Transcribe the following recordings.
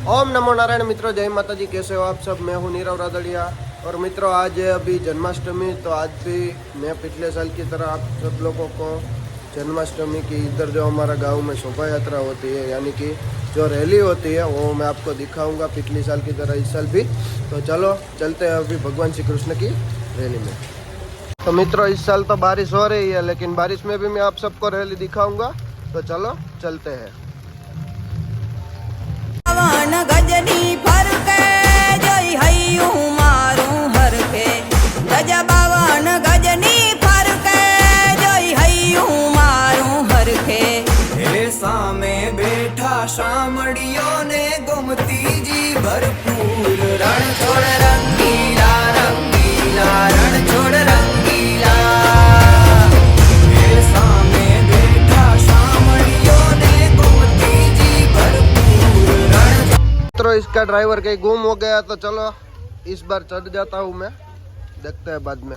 ओम नमो नारायण। मित्रों जय माता जी, कैसे हो आप सब। मैं हूँ नीरव रादड़िया। और मित्रों आज है अभी जन्माष्टमी, तो आज भी मैं पिछले साल की तरह आप सब लोगों को जन्माष्टमी की इधर जो हमारा गांव में शोभा यात्रा होती है, यानी कि जो रैली होती है, वो मैं आपको दिखाऊंगा पिछले साल की तरह इस साल भी। तो चलो चलते हैं अभी भगवान श्री कृष्ण की रैली में। तो मित्रों इस साल तो बारिश हो रही है, लेकिन बारिश में भी मैं आप सबको रैली दिखाऊंगा। तो चलो चलते हैं। गजनी फर के जय हयू मारू हर के गज बावन गजनी फर के जय हयू मारू हर के हे सामे बैठा शामड़ियों ने गोमती जी भरपूर रण छोड़ रंगीला रंगीला रण छोड़ रंगीला। हे सामे बैठा शामड़ियों ने गोमती जी भरपूर रण। मित्रों इसका ड्राइवर कहीं गुम हो गया, तो चलो इस बार चढ़ जाता हूँ मैं, देखते हैं बाद में।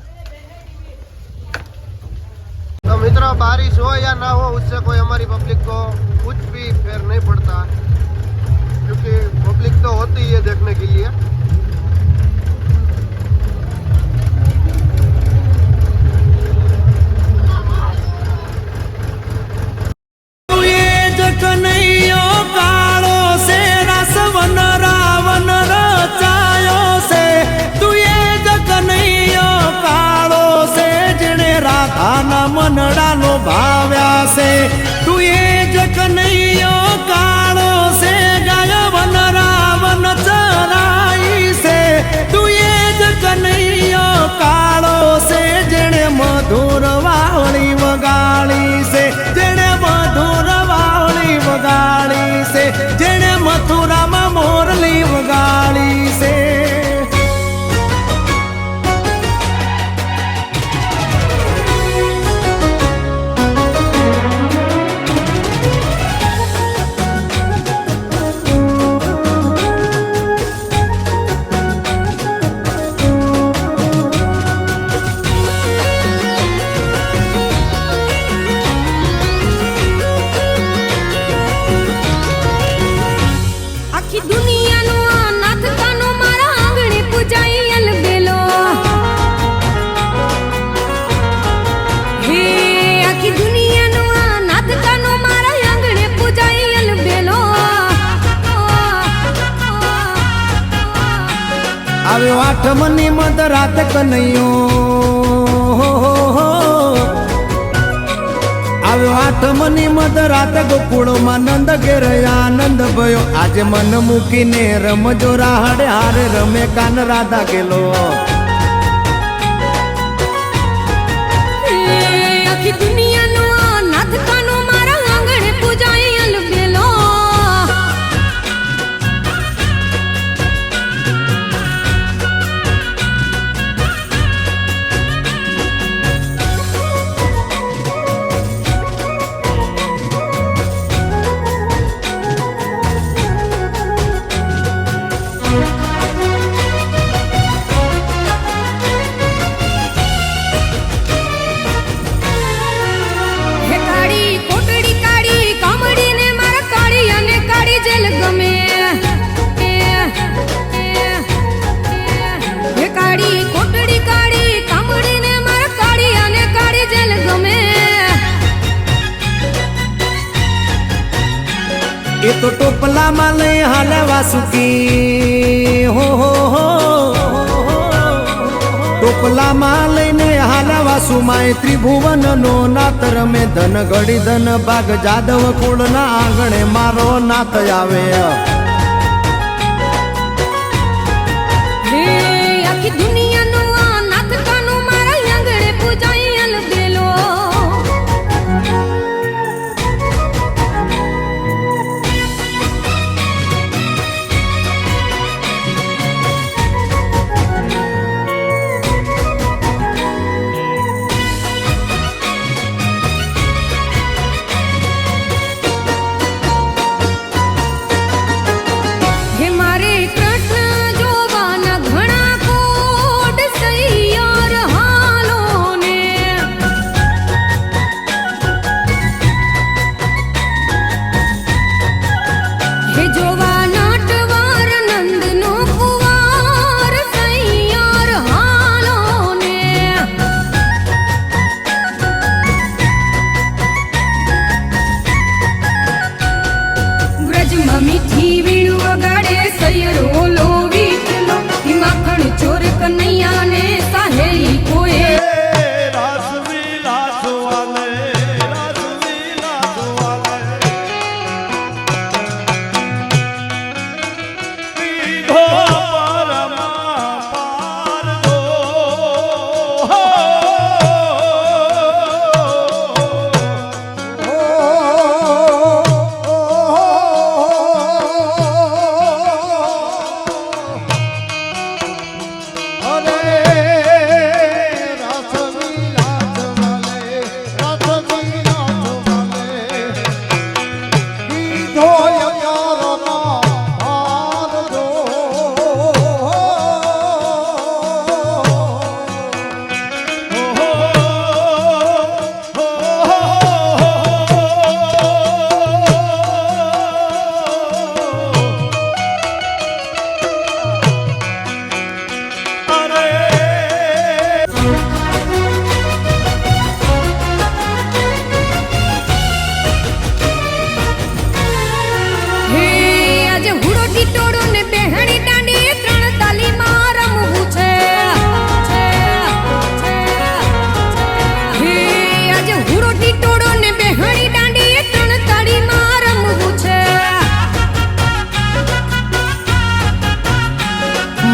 तो मित्रों बारिश हो या ना हो, उससे कोई हमारी पब्लिक को कुछ भी फेर नहीं पड़ता, क्योंकि पब्लिक तो होती ही है देखने के लिए। मनडानो भाव्या से तू ये जकनैयो कालो से गाय वन रावण चराई से तू ये जकनैयो कालो से जेने मधुर वावली वगाड़ी से जेने मधुर वावली वगाड़ी से जेने मथुरा में मोरली वगाड़ी से। આવ્યો આઠમની મધરાત કનૈયો આવ્યો આઠમની મધરાત ગોકુળમાં નંદ ઘેર આનંદ ભયો આજે મન મૂકીને રમજો રાહડે હારે રમે કાન રાધા ગેલો આખી દુનિયાનો નાથ કાનો મારા આંગણે પૂજાય અલબેલો એ તો ટોપલામાં લઈ હાલે વાસુકી હો ટોપલામાં લઈને હાલે વાસુ માય ત્રિભુવનનો નાથ રમે ધન ઘડી ધન ભાગ જાદવ કુળના આંગણે મારો નાથ આવે આખી દુનિયાનો નાથ કાનો મારા આંગણે પૂજાય અલબેલો હે મારે કૃષ્ણ જોવાના ઘણા કો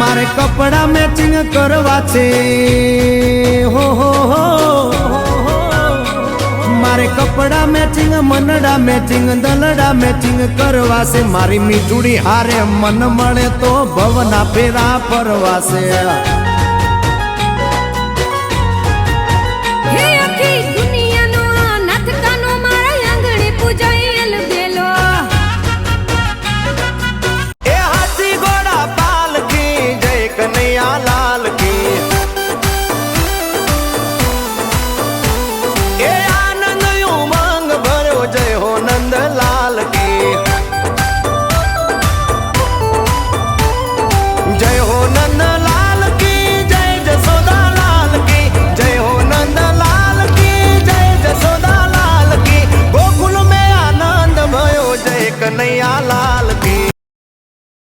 મારે કપડા મેચિંગ કરવા છે હો હો હો મારે કપડા મેચિંગ મનડા મેચિંગ દલડા મેચિંગ કરવા છે મારી મીઠુડી હારે મન મળે તો ભવના ફેરા પરવાશે